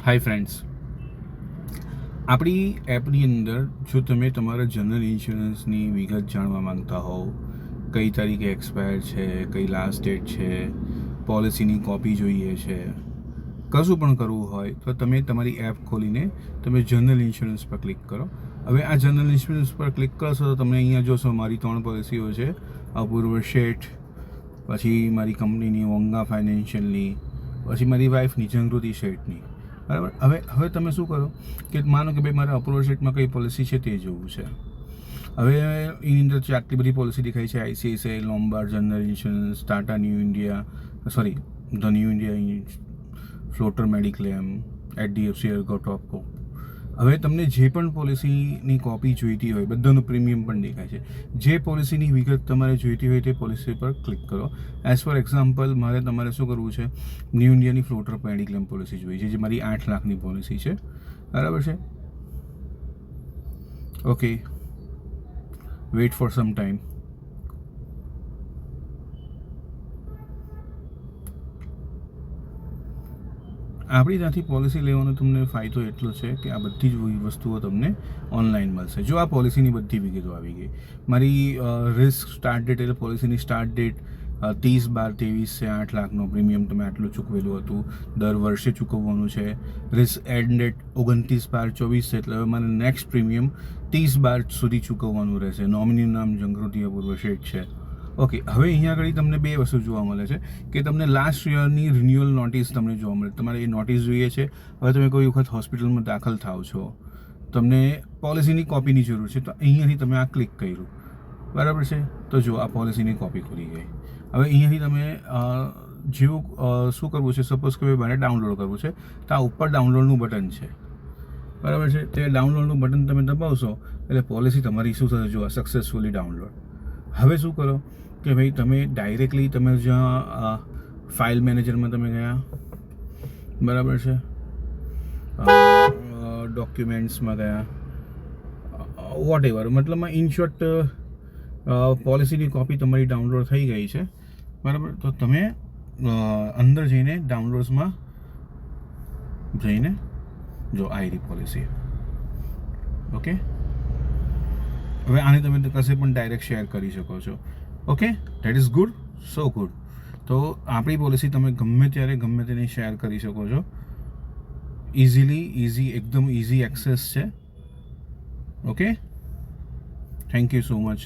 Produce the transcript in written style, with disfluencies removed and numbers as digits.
Hi friends, આપણી એપની અંદર જો તમે તમારા જનરલ ઇન્સ્યોરન્સની વિગત જાણવા માંગતા હોવ, કઈ તારીખે એક્સપાયર છે, કઈ લાસ્ટ ડેટ છે, પોલિસીની કોપી જોઈએ છે, કશું પણ કરવું હોય તો તમે તમારી એપ ખોલીને તમે જનરલ ઇન્સ્યોરન્સ પર ક્લિક કરો. હવે આ જનરલ ઇન્સ્યોરન્સ પર ક્લિક કરશો તો તમે અહીંયા જોશો મારી 3 પોલિસીઓ છે, અપૂર્વ શેઠ, પછી મારી કંપનીની ઓંગા ફાઇનાન્શિયલની, પછી મારી વાઈફની જાગૃતિ શેઠની. બરાબર. હવે તમે શું કરો કે માનો કે ભાઈ મારે અપ્રુવલ શીટમાં કઈ પોલિસી છે તે જોવું છે. હવે એની અંદર આટલી બધી પોલિસી દેખાય છે: ICICI, Lombard General Insurance, Tata New India, the New India, floater mediclaim, HDFC ERGO ટોપકો. હવે તમને જે પણ પોલિસીની કોપી જોઈતી હોય, બધાનું પ્રીમિયમ પણ દેખાય છે. જે પોલિસીની વિગત તમારે જોઈતી હોય તે પોલિસી પર ક્લિક કરો. એઝ ફોર એક્ઝામ્પલ મારે તમારે શું કરવું છે, ન્યૂ ઇન્ડિયાની ફ્લોટર મેડિક્લેમ પોલિસી જોઈએ છે, જે મારી 8 લાખની પોલિસી છે. બરાબર છે. Okay, weight for some time. આપણી ત્યાંથી પોલિસી લેવાનો તમને ફાયદો એટલો છે કે આ બધી જ વસ્તુઓ તમને ઓનલાઈન મળશે. જો આ પોલિસીની બધી વિગતો આવી ગઈ. મારી રિસ્ક સ્ટાર્ટ ડેટ એટલે પોલિસીની સ્ટાર્ટ ડેટ 30/12/23 છે. 8 લાખનો પ્રીમિયમ તમે આટલું ચૂકવેલું હતું, દર વર્ષે ચૂકવવાનું છે. રિસ્ક એન્ડ ડેટ 29/12/24 છે, એટલે હવે મારે નેક્સ્ટ પ્રીમિયમ 30/12 સુધી ચૂકવવાનું રહેશે. નોમિનીનું નામ જાગૃતિ અપૂર્વ શેઠ છે. ઓકે, હવે અહીંયા આગળ તમને 2 વસ્તુ જોવા મળે છે કે તમને લાસ્ટ યરની રિન્યુઅલ નોટિસ તમને જોવા મળે. તમારે એ નોટિસ જોઈએ છે. હવે તમે કોઈ વખત હોસ્પિટલમાં દાખલ થાવ છો, તમને પોલિસીની કોપીની જરૂર છે, તો અહીંયાથી તમે આ ક્લિક કર્યું. બરાબર છે. તો જો આ પોલિસીની કોપી ખુલી ગઈ. હવે અહીંયાથી તમે જેવું શું કરવું છે, સપોઝ કે મારે ડાઉનલોડ કરવું છે, તો આ ઉપર ડાઉનલોડનું બટન છે. બરાબર છે. તે ડાઉનલોડનું બટન તમે દબાવશો એટલે પોલિસી તમારી શું થશે, જો સક્સેસફુલી ડાઉનલોડ. હવે શું કરો કે ભાઈ તમે ડાયરેક્ટલી તમે જ્યાં ફાઇલ મેનેજરમાં તમે ગયા, બરાબર છે, ડોક્યુમેન્ટ્સમાં ગયા, વોટ એવર, મતલબમાં ઇન શોર્ટ પોલિસીની કોપી તમારી ડાઉનલોડ થઈ ગઈ છે. બરાબર. તો તમે અંદર જઈને ડાઉનલોડ્સમાં જઈને જો આઈ પોલિસી. ઓકે, હવે આને તમે કશે પણ ડાયરેક્ટ શેર કરી શકો છો. Okay, that is good, so good. તો આપણી પોલિસી તમે ગમે ત્યારે ગમે તેને શેર કરી શકો છો. એકદમ ઇઝી એક્સેસ છે. Okay, thank you so much.